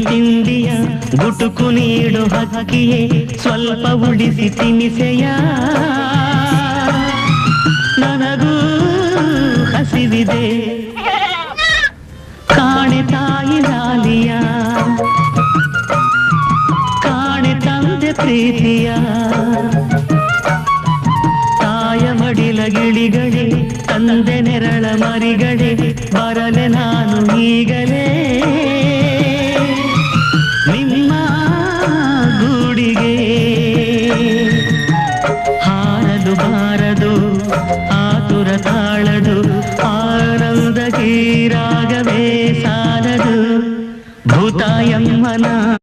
ತಿಂಡಿಯ ಗುಟುಕು ನೀಡು ಹಕ್ಕಿಯೇ ಸ್ವಲ್ಪ ಉಳಿಸಿ ತಿನಿಸೆಯ ನನಗೂ ಹಸಿವಿದೆ ಕಾಣೆ ತಾಯಿ ಲಾಲಿಯ ಕಾಣೆ ತಂದೆ ಪ್ರೀತಿಯ ತಾಯ ಮಡಿಲ ಗಿಳಿಗಳೇ ತಂದೆ ನೆರಳ ಮರಿಗಳೇ ಬರಲೆ ನಾನು ಈಗಲೇ ನಿಮ್ಮ ಗೂಡಿಗೆ ಹಾರದು ಬಾರದು ಆತುರ ತಾಳದು ಆನಂದ ಗೀರಾಗವೇ ಸಾಲದು ಭೂತಾಯಮ್ಮನ